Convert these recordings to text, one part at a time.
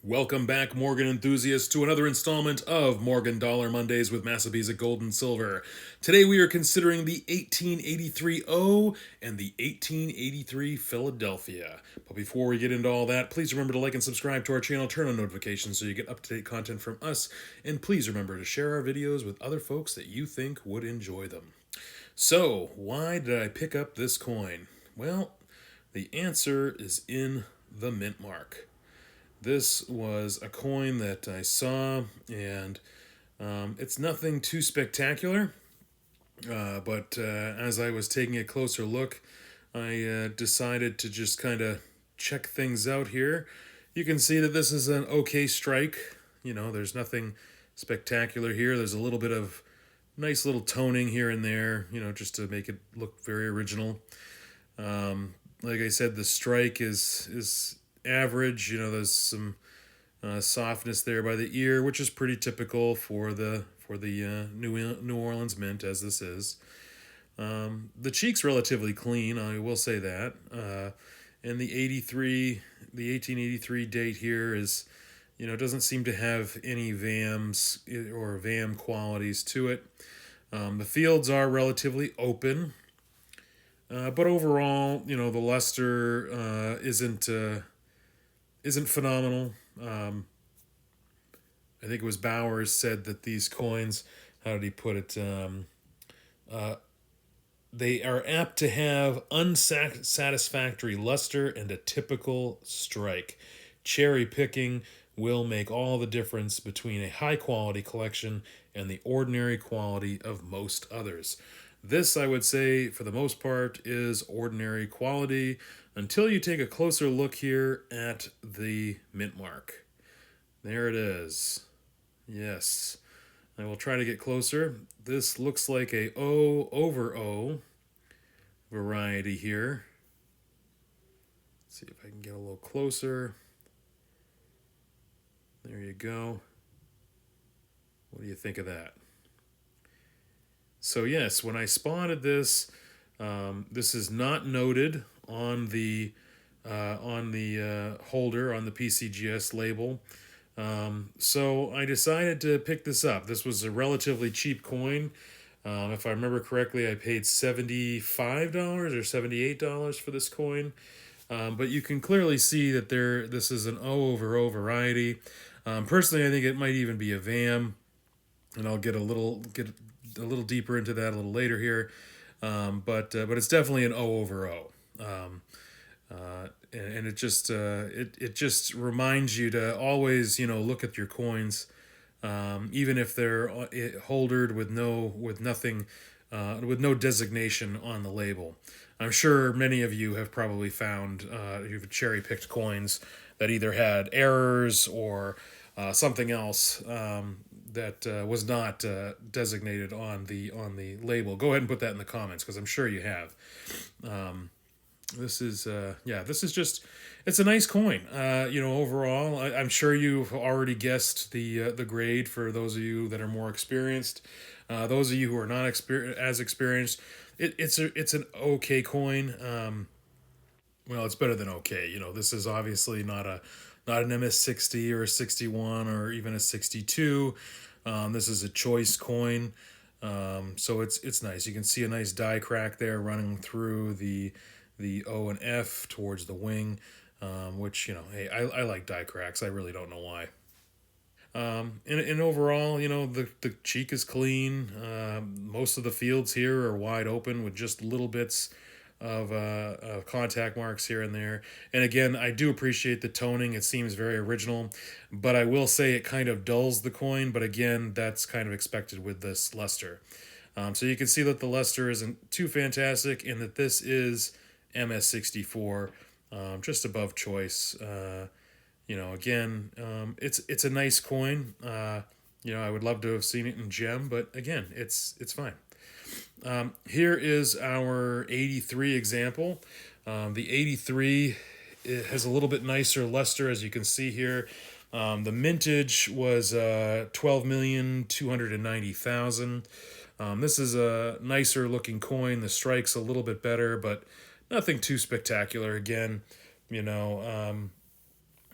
Welcome back, Morgan enthusiasts, to another installment of Morgan Dollar Mondays with Massabesic Gold and Silver. Today we are considering the 1883 O and the 1883 Philadelphia. But before we get into all that, please remember to like and subscribe to our channel, turn on notifications so you get up-to-date content from us, and please remember to share our videos with other folks that you think would enjoy them. So, why did I pick up this coin? Well, the answer is in the mint mark. This was a coin that I saw, and it's nothing too spectacular. But as I was taking a closer look, I decided to just kind of check things out here. You can see that this is an okay strike. You know, there's nothing spectacular here. There's a little bit of nice little toning here and there, you know, just to make it look very original. Like I said, the strike is average. You know, there's some softness there by the ear, which is pretty typical for the New Orleans Mint, as this is. The cheek's relatively clean, I will say that. And the 1883 date here is, you know, doesn't seem to have any VAMs or VAM qualities to it. The fields are relatively open. But overall, you know, the luster isn't phenomenal. I think it was Bowers said that these coins, how did he put it? They are apt to have unsatisfactory luster and a typical strike. Cherry picking will make all the difference between a high quality collection and the ordinary quality of most others. This, I would say, for the most part, is ordinary quality until you take a closer look here at the mint mark. There it is. Yes. I will try to get closer. This looks like a O over O variety here. Let's see if I can get a little closer. There you go. What do you think of that? So yes, when I spotted this, this is not noted on the holder on the PCGS label. So I decided to pick this up. This was a relatively cheap coin. If I remember correctly, I paid $75 or $78 for this coin. But you can clearly see that this is an O over O variety. Personally, I think it might even be a VAM, and I'll get a little deeper into that a little later here. But it's definitely an O over O. And it just reminds you to always, you know, look at your coins, even if they're holdered with no designation on the label. I'm sure many of you have probably found you've cherry picked coins that either had errors or something else that was not designated on the label. Go ahead and put that in the comments because I'm sure you have. This is just, it's a nice coin. You know, overall, I'm sure you've already guessed the grade for those of you that are more experienced. Those of you who are not as experienced, it's an okay coin. Well, it's better than okay. You know, this is obviously not an MS60 or a 61 or even a 62. This is a choice coin. So it's nice. You can see a nice die crack there running through the O and F towards the wing, which, you know, hey, I like die cracks. I really don't know why. And overall, you know, the cheek is clean. Most of the fields here are wide open with just little bits of contact marks here and there. And again, I do appreciate the toning. It seems very original, but I will say it kind of dulls the coin. But again, that's kind of expected with this luster. So you can see that the luster isn't too fantastic and that this is MS64, just above choice. You know, again, it's a nice coin. You know, I would love to have seen it in gem, but again, it's fine. Here is our 83 example. The 83, it has a little bit nicer luster, as you can see here. The mintage was 12,290,000. This is a nicer looking coin. The strike's a little bit better, but nothing too spectacular. Again, you know,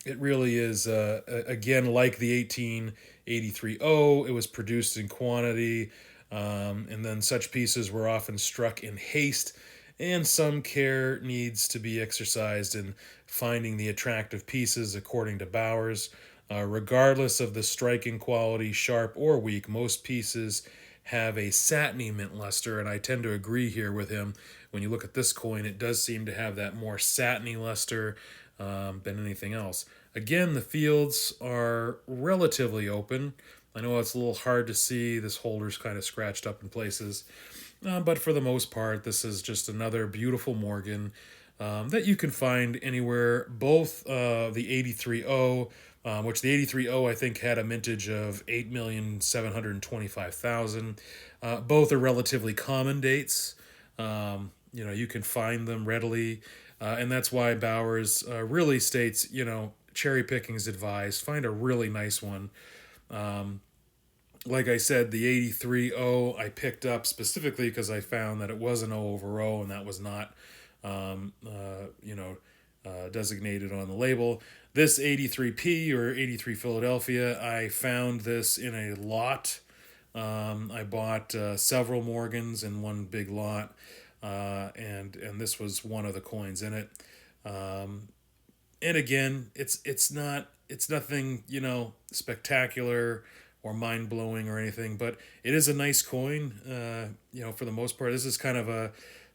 It really is, again, like the 1883 O, it was produced in quantity, and then such pieces were often struck in haste, and some care needs to be exercised in finding the attractive pieces, according to Bowers. Regardless of the striking quality, sharp or weak, most pieces have a satiny mint luster, and I tend to agree here with him. When you look at this coin, it does seem to have that more satiny luster than anything else. Again, the fields are relatively open. I know it's a little hard to see. This holder's kind of scratched up in places. But for the most part, this is just another beautiful Morgan that you can find anywhere. Both the 83O, which the 83O I think had a mintage of 8,725,000. Both are relatively common dates. You can find them readily. And that's why Bowers really states, cherry picking is advised. Find a really nice one. Like I said, the 83O I picked up specifically because I found that it was an O over O and that was not, designated on the label. This 83P or 83 Philadelphia, I found this in a lot. I bought several Morgans in one big lot, and this was one of the coins in it. And again, it's nothing spectacular or mind blowing or anything, but it is a nice coin. For the most part, this is kind of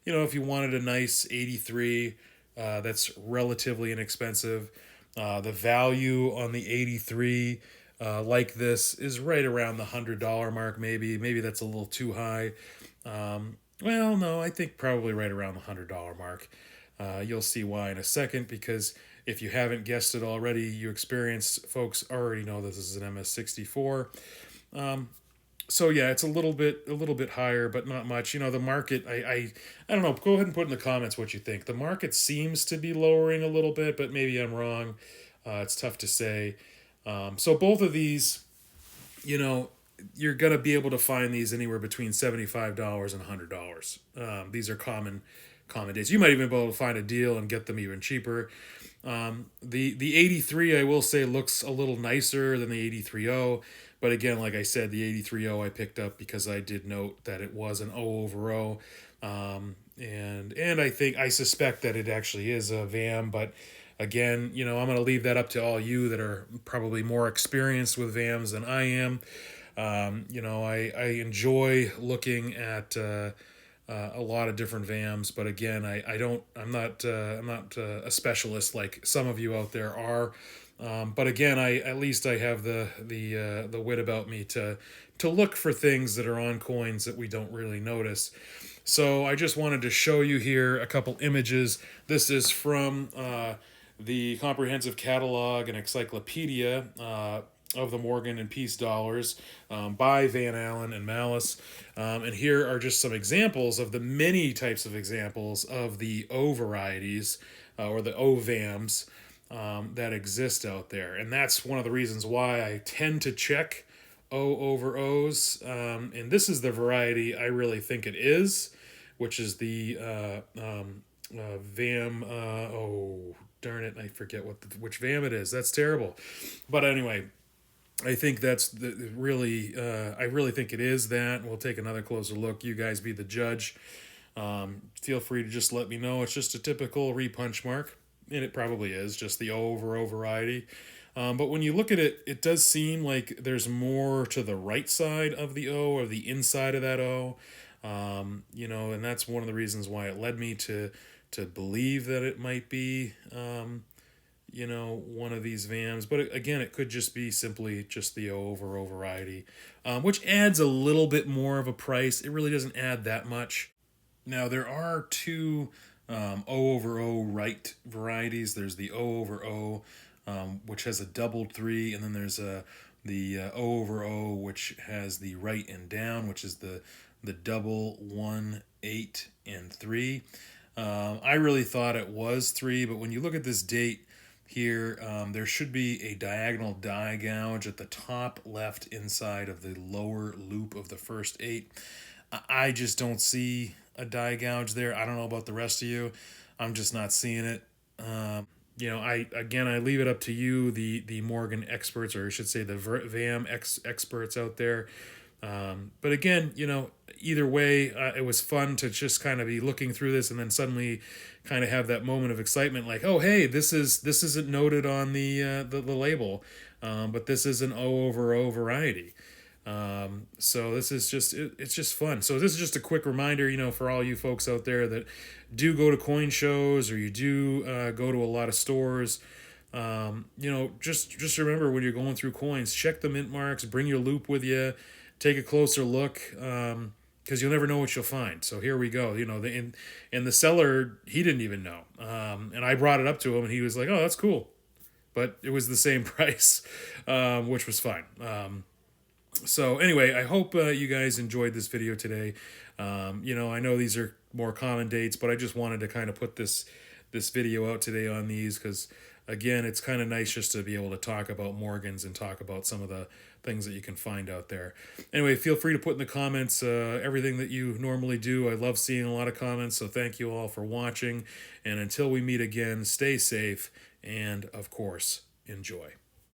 if you wanted a nice 83, that's relatively inexpensive. The value on the 83 like this is right around the $100 mark. Maybe that's a little too high. Well, no, I think probably right around the $100 mark. You'll see why in a second, because if you haven't guessed it already, you experienced folks already know this is an MS64. So yeah, it's a little bit higher, but not much. The market, I don't know. Go ahead and put in the comments what you think. The market seems to be lowering a little bit, but maybe I'm wrong. It's tough to say. So both of these, you're gonna be able to find these anywhere between $75 and $100. These are common dates. You might even be able to find a deal and get them even cheaper. The 83 I will say looks a little nicer than the 83O, but again, like I said, the 83O I picked up because I did note that it was an O over O, and I suspect that it actually is a VAM, but again, I'm going to leave that up to all you that are probably more experienced with VAMs than I am. I enjoy looking at a lot of different VAMs, but again, I'm not a specialist like some of you out there are. But again, at least I have the wit about me to look for things that are on coins that we don't really notice. So I just wanted to show you here a couple images. This is from the Comprehensive Catalog and Encyclopedia of the Morgan and Peace dollars by Van Allen and Malice. And here are just some examples of the many types of examples of the O varieties or the O VAMs that exist out there. And that's one of the reasons why I tend to check O over O's. And this is the variety I really think it is, which is the VAM. Oh, darn it, I forget which VAM it is. That's terrible. But anyway, I think that's really, I really think it is that. We'll take another closer look. You guys be the judge. Feel free to just let me know. It's just a typical repunch mark, and it probably is just the O over O variety. But when you look at it, it does seem like there's more to the right side of the O or the inside of that O. And that's one of the reasons why it led me to believe that it might be, one of these VAMs. But again, it could just be simply just the O over O variety, which adds a little bit more of a price. It really doesn't add that much. Now, there are two O over O right varieties. There's the O over O, which has a doubled 3, and then there's the O over O, which has the right and down, which is the double 1, 8, and 3. I really thought it was 3, but when you look at this date here, there should be a diagonal die gouge at the top left inside of the lower loop of the first 8. I just don't see a die gouge there. I don't know about the rest of you. I'm just not seeing it. I leave it up to you, the Morgan experts, or I should say the VAM experts out there. But again, either way, it was fun to just kind of be looking through this and then suddenly kind of have that moment of excitement, like, oh, hey, this isn't noted on the label, but this is an O over O variety. So this is it's just fun. So this is just a quick reminder, for all you folks out there that do go to coin shows, or you do go to a lot of stores. Just remember, when you're going through coins, check the mint marks, bring your loop with you, take a closer look, because you'll never know what you'll find. So here we go. And the seller, he didn't even know, and I brought it up to him, and he was like, "Oh, that's cool," but it was the same price, which was fine. So anyway, I hope you guys enjoyed this video today. I know these are more common dates, but I just wanted to kind of put this video out today on these, because again, it's kind of nice just to be able to talk about Morgans and talk about some of the things that you can find out there. Anyway, feel free to put in the comments everything that you normally do. I love seeing a lot of comments, so thank you all for watching. And until we meet again, stay safe and, of course, enjoy.